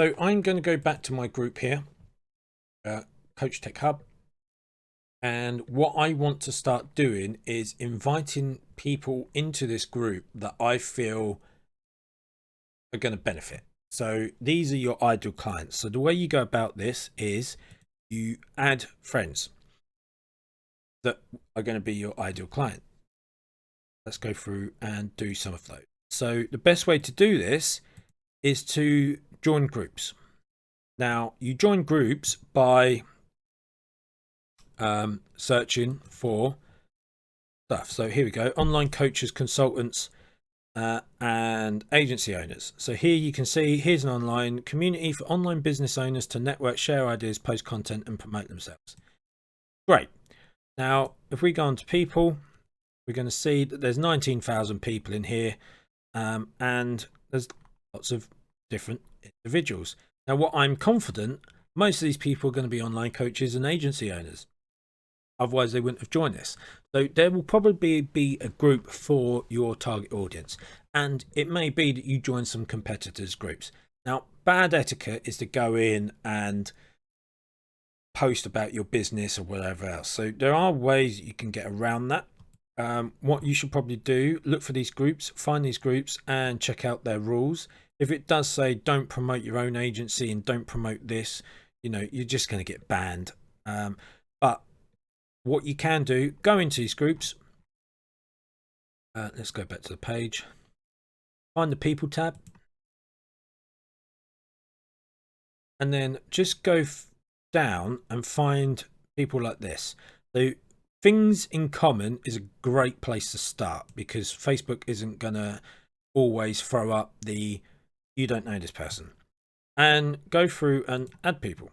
So I'm going to go back to my group here, Coach Tech Hub. And what I want to start doing is inviting people into this group that I feel are going to benefit. So these are your ideal clients. So the way you go about this is you add friends that are going to be your ideal client. Let's go through and do some of those. So the best way to do this is to join groups. Now you join groups by searching for stuff. So here we go, online coaches, consultants, and agency owners. So here you can see, here's an online community for online business owners to network, share ideas, post content, and promote themselves. Great. Now, if we go on to people, we're going to see that there's 19,000 people in here, and there's lots of different individuals. Now, what I'm confident, most of these people are going to be online coaches and agency owners. Otherwise, they wouldn't have joined this. So there will probably be a group for your target audience. And it may be that you join some competitors' groups. Now, bad etiquette is to go in and post about your business or whatever else. So there are ways you can get around that. What you should probably do, look for these groups, find these groups and check out their rules. If it does say don't promote your own agency and don't promote this, you're just going to get banned. But what you can do, go into these groups. Let's go back to the page. Find the people tab. And then just go down and find people like this. So things in common is a great place to start, because Facebook isn't going to always throw up the you don't know this person. And go through and add people.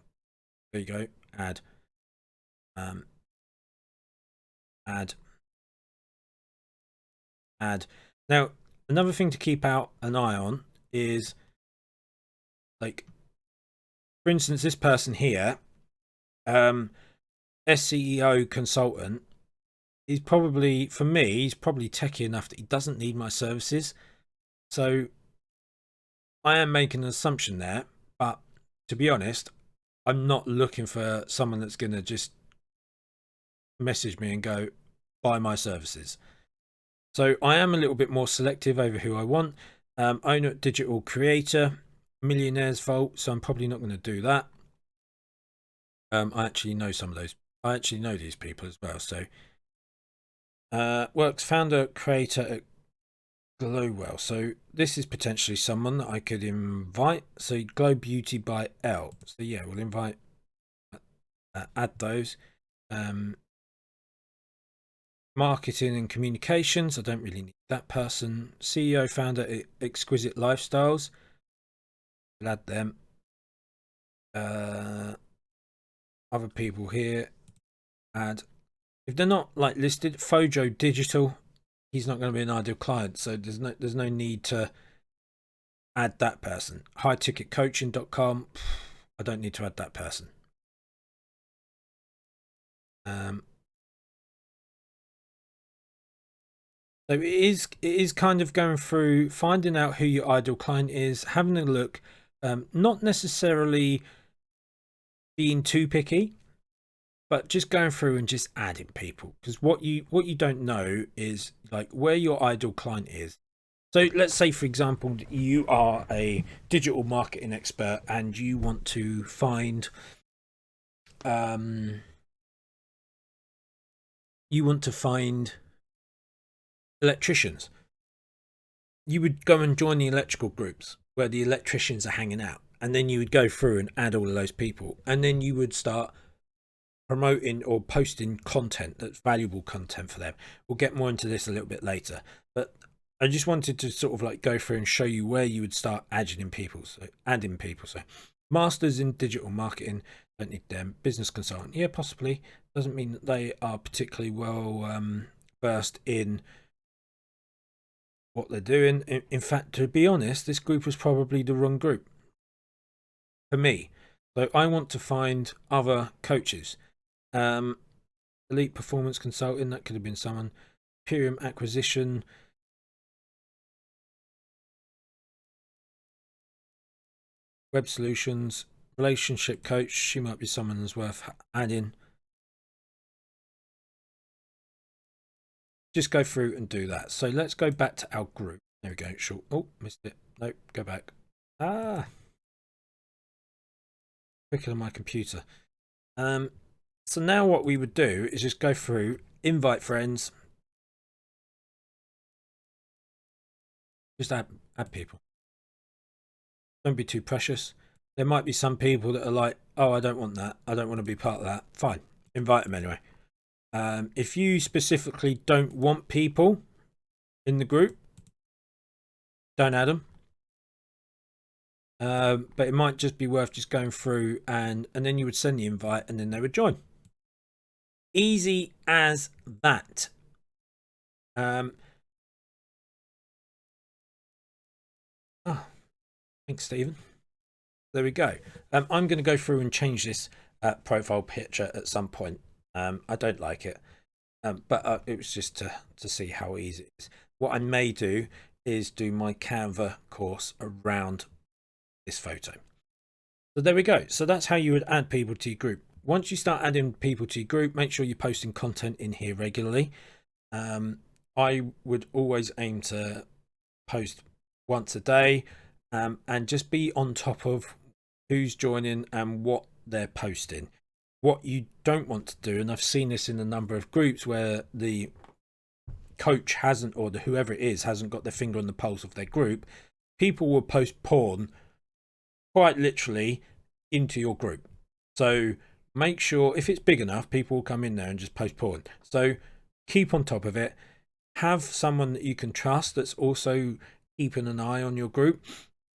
There you go. Add. Add. Now, another thing to keep out an eye on is, like, for instance, this person here, SEO consultant, he's probably, for me, he's probably techie enough that he doesn't need my services. So I am making an assumption there, but to be honest, I'm not looking for someone that's going to just message me and go, buy my services. So I am a little bit more selective over who I want. Owner digital creator, millionaire's vault. So I'm probably not going to do that. I actually know some of those. I actually know these people as well. So works founder creator at Glowwell. So this is potentially someone that I could invite. So Glow Beauty by L. So yeah, we'll invite, add those. Marketing and communications, I don't really need that person. CEO founder Exquisite Lifestyles, we'll add them. Other people here, add. If they're not like listed, Fojo Digital, he's not going to be an ideal client, so there's no need to add that person. Highticketcoaching.com, I don't need to add that person. So it is kind of going through, finding out who your ideal client is, having a look, not necessarily being too picky, but just going through and just adding people, because what you don't know is like where your ideal client is. So let's say, for example, you are a digital marketing expert and you want to find electricians. You would go and join the electrical groups where the electricians are hanging out, and then you would go through and add all of those people, and then you would start promoting or posting content that's valuable content for them. We'll get more into this a little bit later, but I just wanted to sort of like go through and show you where you would start adding people. So masters in digital marketing, don't need them. Business consultant, yeah, possibly. Doesn't mean that they are particularly well versed in what they're doing. In fact, to be honest, this group was probably the wrong group for me. So I want to find other coaches. Elite performance consulting, that could have been someone. Imperium acquisition. Web solutions, relationship coach. She might be someone that's worth adding. Just go through and do that. So let's go back to our group. There we go. Sure. Oh, missed it. Nope, go back. Quicker than my computer. So now what we would do is just go through, invite friends, just add people. Don't be too precious. There might be some people that are like, oh, I don't want that. I don't want to be part of that. Fine. Invite them anyway. If you specifically don't want people in the group, don't add them. But it might just be worth just going through and then you would send the invite and then they would join. Easy as that. Oh, thanks, Stephen. There we go. I'm going to go through and change this profile picture at some point. I don't like it, but it was just to see how easy it is. What I may do is do my Canva course around this photo. So there we go. So that's how you would add people to your group. Once you start adding people to your group, make sure you're posting content in here regularly. I would always aim to post once a day, and just be on top of who's joining and what they're posting. What you don't want to do, and I've seen this in a number of groups where the coach hasn't, or whoever it is hasn't got their finger on the pulse of their group, people will post porn quite literally into your group. So make sure, if it's big enough, people will come in there and just post porn. So keep on top of it. Have someone that you can trust that's also keeping an eye on your group,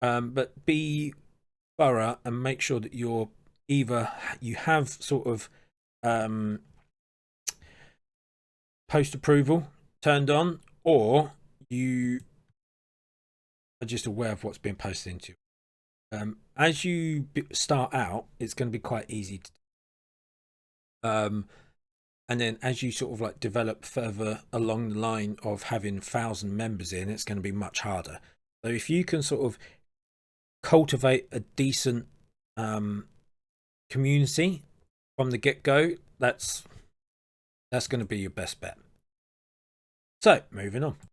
but be thorough and make sure that you're either you have sort of post approval turned on, or you are just aware of what's being posted into. As you start out, it's going to be quite easy to, and then as you sort of like develop further along the line of having 1,000 members in, it's going to be much harder. So if you can sort of cultivate a decent community from the get-go, that's going to be your best bet. So moving on.